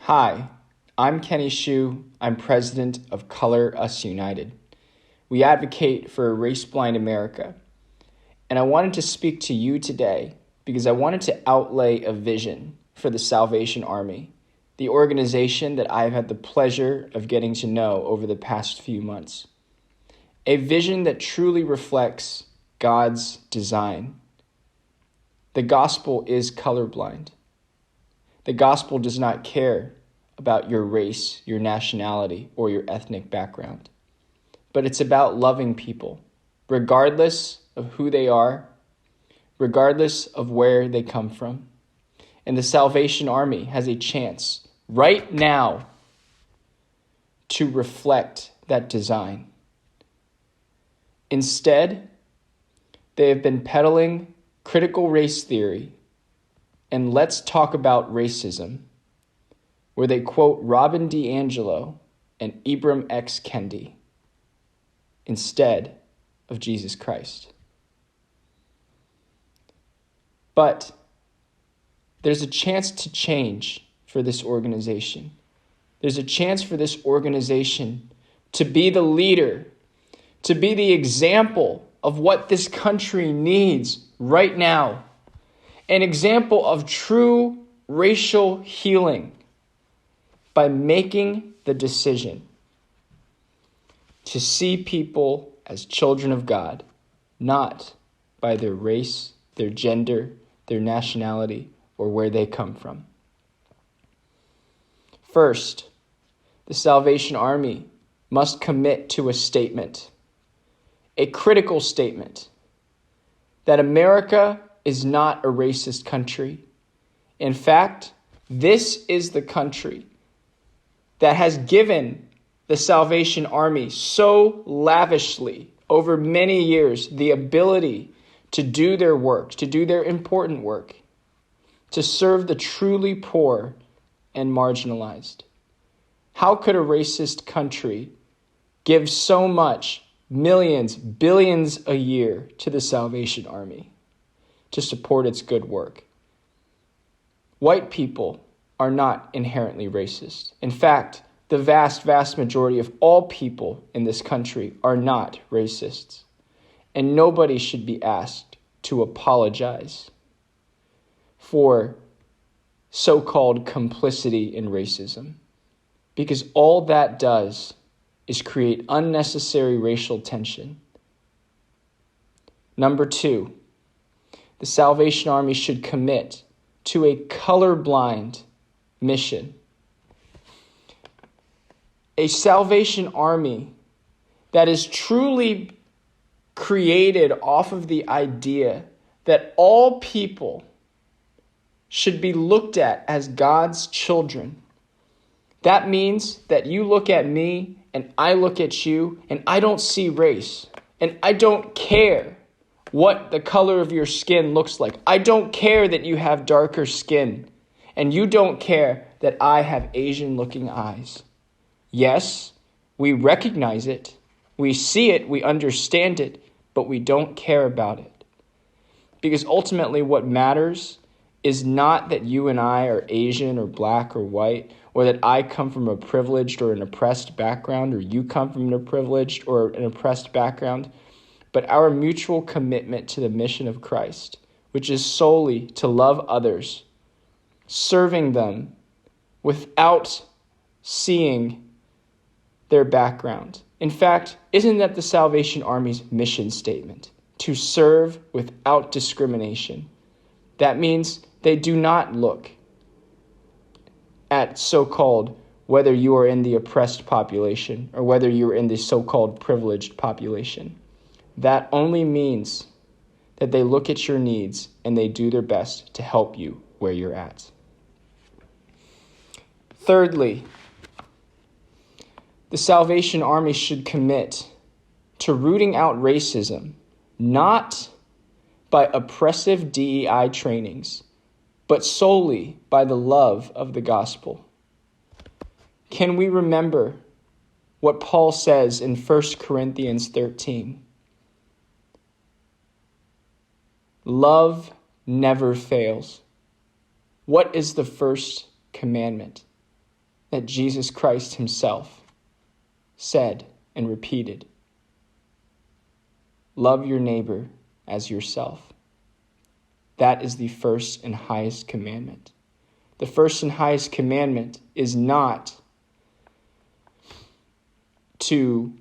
Hi, I'm Kenny Shu. I'm president of Color Us United. We advocate for a race-blind America. And I wanted to speak to you today because I wanted to outlay a vision for the Salvation Army, the organization that I've had the pleasure of getting to know over the past few months. A vision that truly reflects God's design. The gospel is colorblind. The gospel does not care about your race, your nationality, or your ethnic background. But it's about loving people, regardless of who they are, regardless of where they come from. And the Salvation Army has a chance right now to reflect that design. Instead, they have been peddling critical race theory and let's talk about racism, where they quote Robin DiAngelo and Ibram X. Kendi instead of Jesus Christ. But there's a chance to change for this organization. There's a chance for this organization to be the leader, to be the example of what this country needs right now. An example of true racial healing by making the decision to see people as children of God, not by their race, their gender, their nationality, or where they come from. First, the Salvation Army must commit to a statement, a critical statement, that America is not a racist country. In fact, this is the country that has given the Salvation Army so lavishly over many years the ability to do their work, to do their important work, to serve the truly poor and marginalized. How could a racist country give so much, millions, billions a year to the Salvation Army to support its good work? White people are not inherently racist. In fact, the vast, vast majority of all people in this country are not racists. And nobody should be asked to apologize for so-called complicity in racism, because all that does is create unnecessary racial tension. Number two, the Salvation Army should commit to a colorblind mission. A Salvation Army that is truly created off of the idea that all people should be looked at as God's children. That means that you look at me and I look at you and I don't see race and I don't care what the color of your skin looks like. I don't care that you have darker skin, and you don't care that I have Asian-looking eyes. Yes, we recognize it, we see it, we understand it, but we don't care about it. Because ultimately what matters is not that you and I are Asian or black or white, or that I come from a privileged or an oppressed background, or you come from a privileged or an oppressed background, but our mutual commitment to the mission of Christ, which is solely to love others, serving them without seeing their background. In fact, isn't that the Salvation Army's mission statement? To serve without discrimination. That means they do not look at so-called whether you are in the oppressed population or whether you're in the so-called privileged population. That only means that they look at your needs and they do their best to help you where you're at. Thirdly, the Salvation Army should commit to rooting out racism, not by oppressive DEI trainings, but solely by the love of the gospel. Can we remember what Paul says in 1 Corinthians 13? Love never fails. What is the first commandment? that Jesus Christ himself said and repeated. Love your neighbor as yourself. That is the first and highest commandment. The first and highest commandment is not to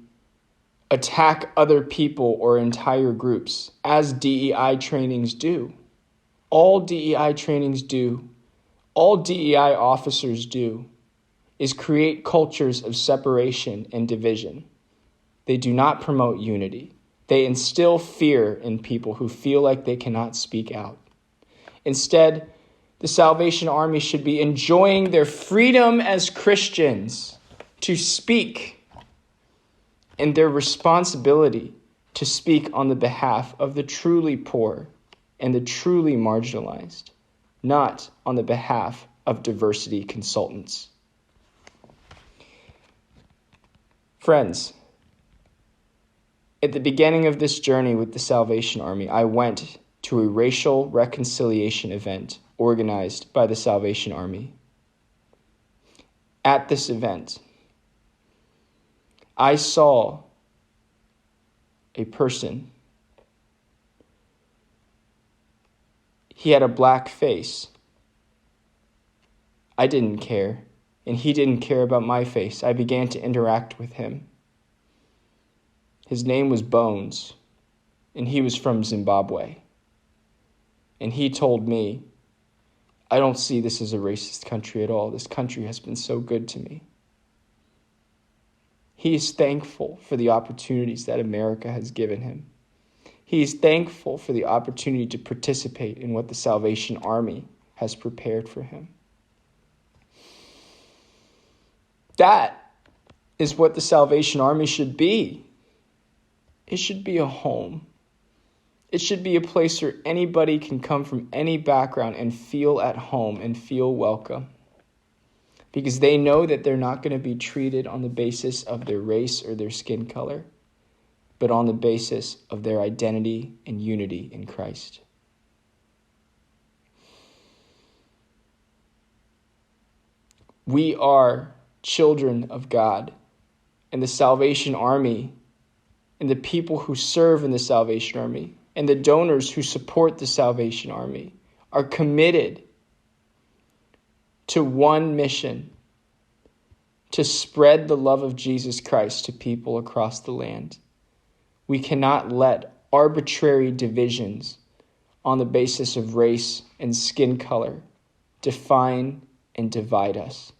attack other people or entire groups, as DEI trainings do. All DEI trainings do, all DEI officers do, is create cultures of separation and division. They do not promote unity. They instill fear in people who feel like they cannot speak out. Instead, the Salvation Army should be enjoying their freedom as Christians to speak, and their responsibility to speak on the behalf of the truly poor and the truly marginalized, not on the behalf of diversity consultants. Friends, at the beginning of this journey with the Salvation Army, I went to a racial reconciliation event organized by the Salvation Army. At this event, I saw a person. He had a black face. I didn't care, and he didn't care about my face. I began to interact with him. His name was Bones, and he was from Zimbabwe. And he told me, I don't see this as a racist country at all. This country has been so good to me. He is thankful for the opportunities that America has given him. He is thankful for the opportunity to participate in what the Salvation Army has prepared for him. That is what the Salvation Army should be. It should be a home. It should be a place where anybody can come from any background and feel at home and feel welcome. Because they know that they're not going to be treated on the basis of their race or their skin color, but on the basis of their identity and unity in Christ. We are children of God, and the Salvation Army, and the people who serve in the Salvation Army, and the donors who support the Salvation Army are committed to one mission: to spread the love of Jesus Christ to people across the land. We cannot let arbitrary divisions on the basis of race and skin color define and divide us.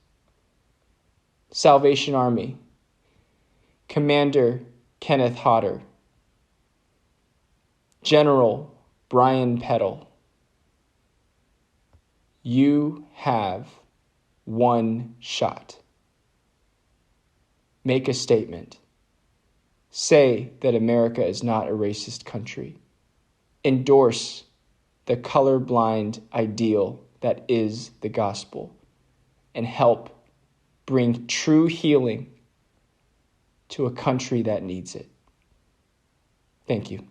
Salvation Army, Commander Kenneth Hodder, General Brian Peddle, you have one shot. Make a statement. Say that America is not a racist country. Endorse the colorblind ideal that is the gospel, and help bring true healing to a country that needs it. Thank you.